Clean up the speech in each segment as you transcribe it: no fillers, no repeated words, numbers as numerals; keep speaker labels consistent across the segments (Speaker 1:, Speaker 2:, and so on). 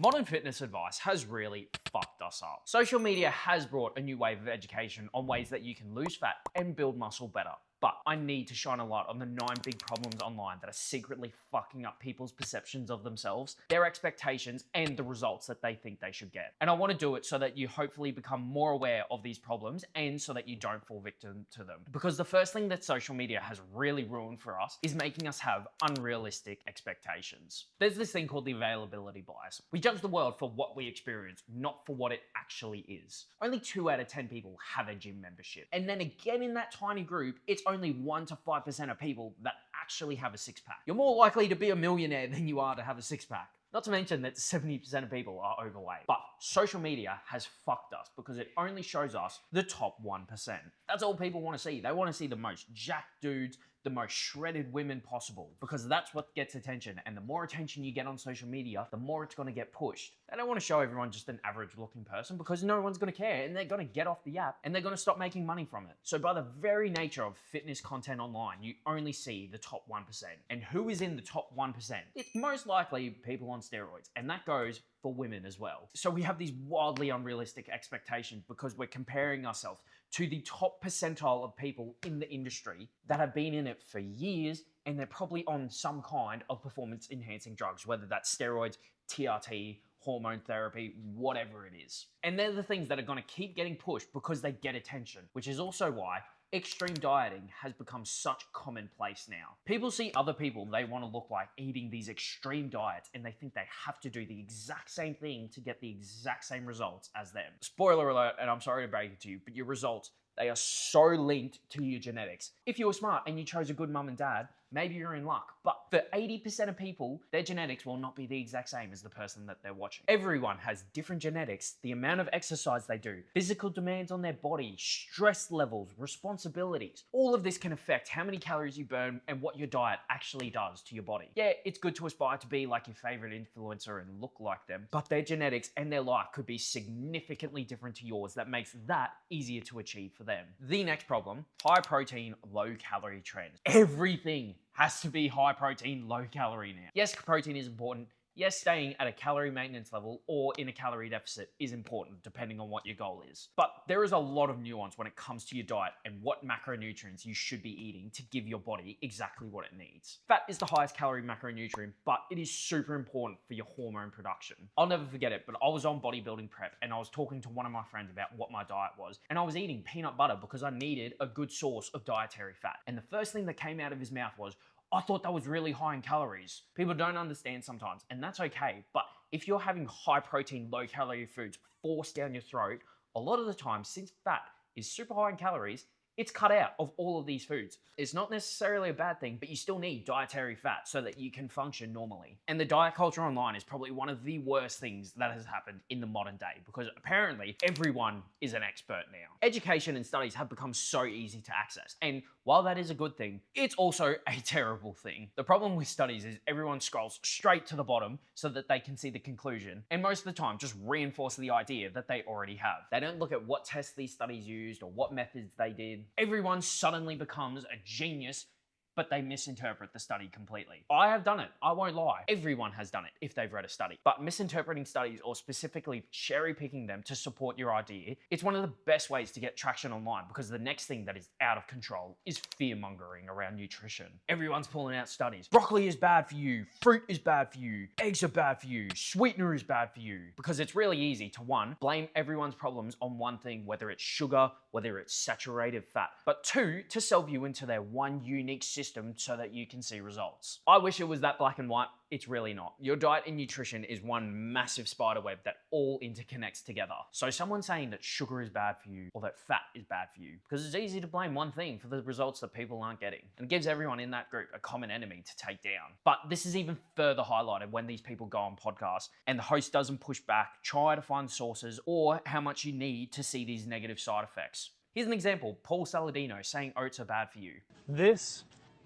Speaker 1: Modern fitness advice has really fucked us up. Social media has brought a new wave of education on ways that you can lose fat and build muscle better. But I need to shine a light on the 9 big problems online that are secretly fucking up people's perceptions of themselves, their expectations, and the results that they think they should get. And I want to do it so that you hopefully become more aware of these problems and so that you don't fall victim to them. Because the first thing that social media has really ruined for us is making us have unrealistic expectations. There's this thing called the availability bias. We judge the world for what we experience, not for what it actually is. Only 2 out of 10 people have a gym membership. And then again in that tiny group, it's only 1 to 5% of people that actually have a six-pack. You're more likely to be a millionaire than you are to have a six-pack. Not to mention that 70% of people are overweight. But social media has fucked us because it only shows us the top 1%. That's all people want to see. They want to see the most jacked dudes, the most shredded women possible, because that's what gets attention. And the more attention you get on social media, the more it's going to get pushed. They don't want to show everyone just an average looking person because no one's going to care, and they're going to get off the app and they're going to stop making money from it. So by the very nature of fitness content online, you only see the top 1%. And who is in the top 1%? It's most likely people on steroids, and that goes for women as well. So we have these wildly unrealistic expectations because we're comparing ourselves to the top percentile of people in the industry that have been in it for years, and they're probably on some kind of performance enhancing drugs, whether that's steroids, TRT, hormone therapy, whatever it is. And they're the things that are going to keep getting pushed because they get attention, which is also why extreme dieting has become such commonplace now. People see other people they want to look like eating these extreme diets, and they think they have to do the exact same thing to get the exact same results as them. Spoiler alert, and I'm sorry to break it to you, but your results, they are so linked to your genetics. If you were smart and you chose a good mum and dad, maybe you're in luck. But for 80% of people, their genetics will not be the exact same as the person that they're watching. Everyone has different genetics, the amount of exercise they do, physical demands on their body, stress levels, responsibilities. All of this can affect how many calories you burn and what your diet actually does to your body. Yeah, it's good to aspire to be like your favorite influencer and look like them, but their genetics and their life could be significantly different to yours. That makes that easier to achieve for them. The next problem, high protein, low calorie trends. Everything has to be high protein, low calorie now. Yes, protein is important. Yes, staying at a calorie maintenance level or in a calorie deficit is important depending on what your goal is. But there is a lot of nuance when it comes to your diet and what macronutrients you should be eating to give your body exactly what it needs. Fat is the highest calorie macronutrient, but it is super important for your hormone production. I'll never forget it, but I was on bodybuilding prep and I was talking to one of my friends about what my diet was, and I was eating peanut butter because I needed a good source of dietary fat. And the first thing that came out of his mouth was, I thought that was really high in calories. People don't understand sometimes, and that's okay. But if you're having high protein, low calorie foods forced down your throat, a lot of the time, since fat is super high in calories, it's cut out of all of these foods. It's not necessarily a bad thing, but you still need dietary fat so that you can function normally. And the diet culture online is probably one of the worst things that has happened in the modern day, because apparently everyone is an expert now. Education and studies have become so easy to access. And while that is a good thing, it's also a terrible thing. The problem with studies is everyone scrolls straight to the bottom so that they can see the conclusion, and most of the time just reinforce the idea that they already have. They don't look at what tests these studies used or what methods they did. Everyone suddenly becomes a genius, but they misinterpret the study completely. I have done it, I won't lie. Everyone has done it if they've read a study. But misinterpreting studies, or specifically cherry picking them to support your idea, it's one of the best ways to get traction online, because the next thing that is out of control is fear mongering around nutrition. Everyone's pulling out studies. Broccoli is bad for you, fruit is bad for you, eggs are bad for you, sweetener is bad for you. Because it's really easy to, one, blame everyone's problems on one thing, whether it's sugar, whether it's saturated fat. But two, to sell you into their one unique system so that you can see results. I wish it was that black and white. It's really not. Your diet and nutrition is one massive spider web that all interconnects together. So someone saying that sugar is bad for you or that fat is bad for you, because it's easy to blame one thing for the results that people aren't getting. And it gives everyone in that group a common enemy to take down. But this is even further highlighted when these people go on podcasts and the host doesn't push back, try to find sources, or how much you need to see these negative side effects. Here's an example, Paul Saladino saying oats are bad for you.
Speaker 2: This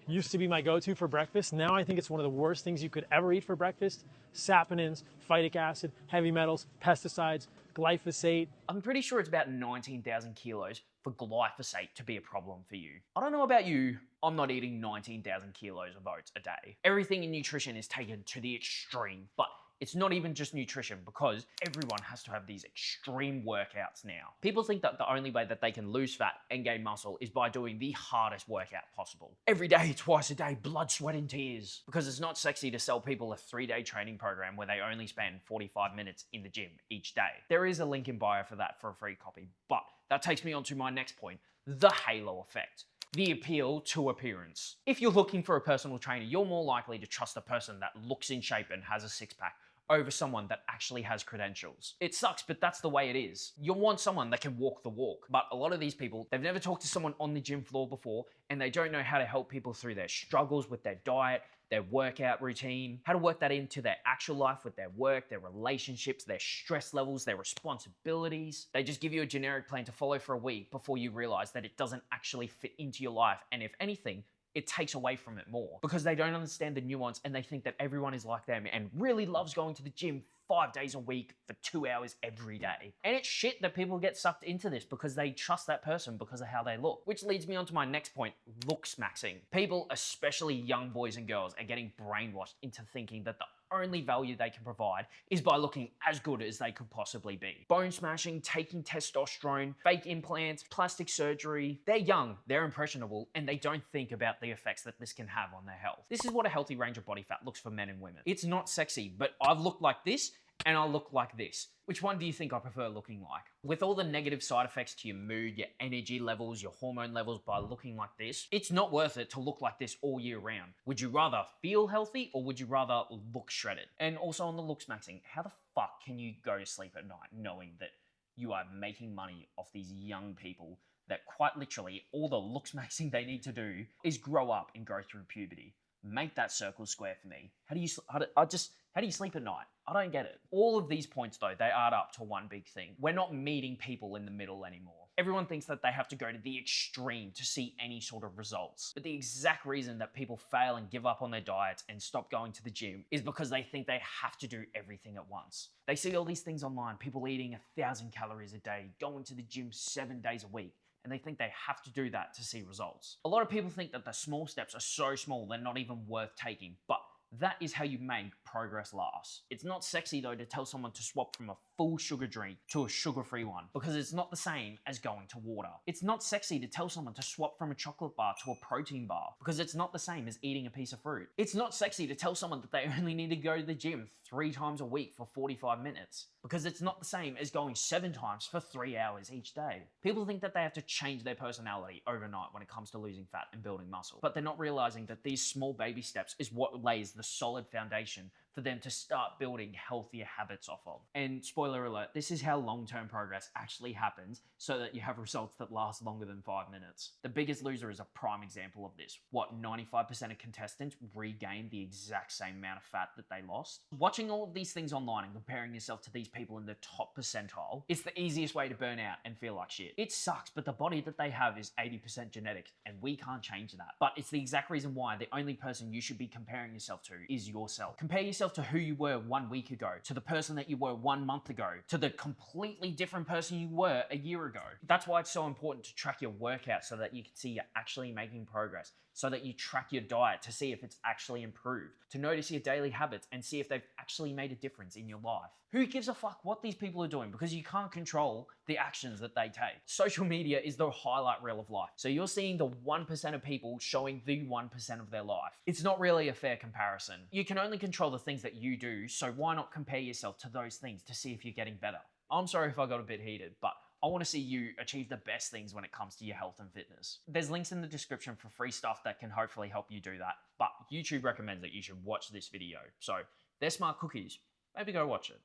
Speaker 2: used to be my go-to for breakfast. Now I think it's one of the worst things you could ever eat for breakfast. Saponins, phytic acid, heavy metals, pesticides, glyphosate.
Speaker 1: I'm pretty sure it's about 19,000 kilos for glyphosate to be a problem for you. I don't know about you, I'm not eating 19,000 kilos of oats a day. Everything in nutrition is taken to the extreme, but It's not even just nutrition, because everyone has to have these extreme workouts now. People think that the only way that they can lose fat and gain muscle is by doing the hardest workout possible. Every day, twice a day, blood, sweat, and tears. Because it's not sexy to sell people a 3-day training program where they only spend 45 minutes in the gym each day. There is a link in bio for that for a free copy, but that takes me on to my next point, the halo effect. The appeal to appearance. If you're looking for a personal trainer, you're more likely to trust a person that looks in shape and has a six-pack over someone that actually has credentials. It sucks, but that's the way it is. You want someone that can walk the walk. But a lot of these people, they've never talked to someone on the gym floor before, and they don't know how to help people through their struggles with their diet, their workout routine, how to work that into their actual life with their work, their relationships, their stress levels, their responsibilities. They just give you a generic plan to follow for a week before you realize that it doesn't actually fit into your life. And if anything, it takes away from it more, because they don't understand the nuance and they think that everyone is like them and really loves going to the gym 5 days a week for 2 hours every day. And it's shit that people get sucked into this because they trust that person because of how they look. Which leads me on to my next point, looks maxing. People, especially young boys and girls, are getting brainwashed into thinking that the only value they can provide is by looking as good as they could possibly be. Bone smashing, taking testosterone, fake implants, plastic surgery. They're young, they're impressionable, and they don't think about the effects that this can have on their health. This is what a healthy range of body fat looks for men and women. It's not sexy, but I've looked like this and I look like this. Which one do you think I prefer looking like? With all the negative side effects to your mood, your energy levels, your hormone levels by looking like this, it's not worth it to look like this all year round. Would you rather feel healthy or would you rather look shredded? And also on the looks maxing, how the fuck can you go to sleep at night knowing that you are making money off these young people that quite literally all the looks maxing they need to do is grow up and go through puberty? Make that circle square for me. How do you sleep at night? I don't get it. All of these points though, they add up to one big thing. We're not meeting people in the middle anymore. Everyone thinks that they have to go to the extreme to see any sort of results. But the exact reason that people fail and give up on their diets and stop going to the gym is because they think they have to do everything at once. They see all these things online, people eating 1,000 calories a day, going to the gym 7 days a week, and they think they have to do that to see results. A lot of people think that the small steps are so small they're not even worth taking, but that is how you make progress last. It's not sexy though to tell someone to swap from a full sugar drink to a sugar-free one, because it's not the same as going to water. It's not sexy to tell someone to swap from a chocolate bar to a protein bar, because it's not the same as eating a piece of fruit. It's not sexy to tell someone that they only need to go to the gym 3 times a week for 45 minutes, because it's not the same as going 7 times for 3 hours each day. People think that they have to change their personality overnight when it comes to losing fat and building muscle, but they're not realizing that these small baby steps is what lays the solid foundation for them to start building healthier habits off of. And spoiler alert, this is how long-term progress actually happens so that you have results that last longer than 5 minutes. The Biggest Loser is a prime example of this. 95% of contestants regained the exact same amount of fat that they lost. Watching all of these things online and comparing yourself to these people in the top percentile is the easiest way to burn out and feel like shit. It sucks, but the body that they have is 80% genetic and we can't change that. But it's the exact reason why the only person you should be comparing yourself to is yourself. Compare yourself to who you were 1 week ago, to the person that you were 1 month ago, to the completely different person you were a year ago. That's why it's so important to track your workouts so that you can see you're actually making progress, so that you track your diet to see if it's actually improved, to notice your daily habits and see if they've actually made a difference in your life. Who gives a fuck what these people are doing, because you can't control the actions that they take. Social media is the highlight reel of life. So you're seeing the 1% of people showing the 1% of their life. It's not really a fair comparison. You can only control the things that you do, so why not compare yourself to those things to see if you're getting better? I'm sorry if I got a bit heated, but I want to see you achieve the best things when it comes to your health and fitness. There's links in the description for free stuff that can hopefully help you do that, but YouTube recommends that you should watch this video. So they're smart cookies. Maybe go watch it.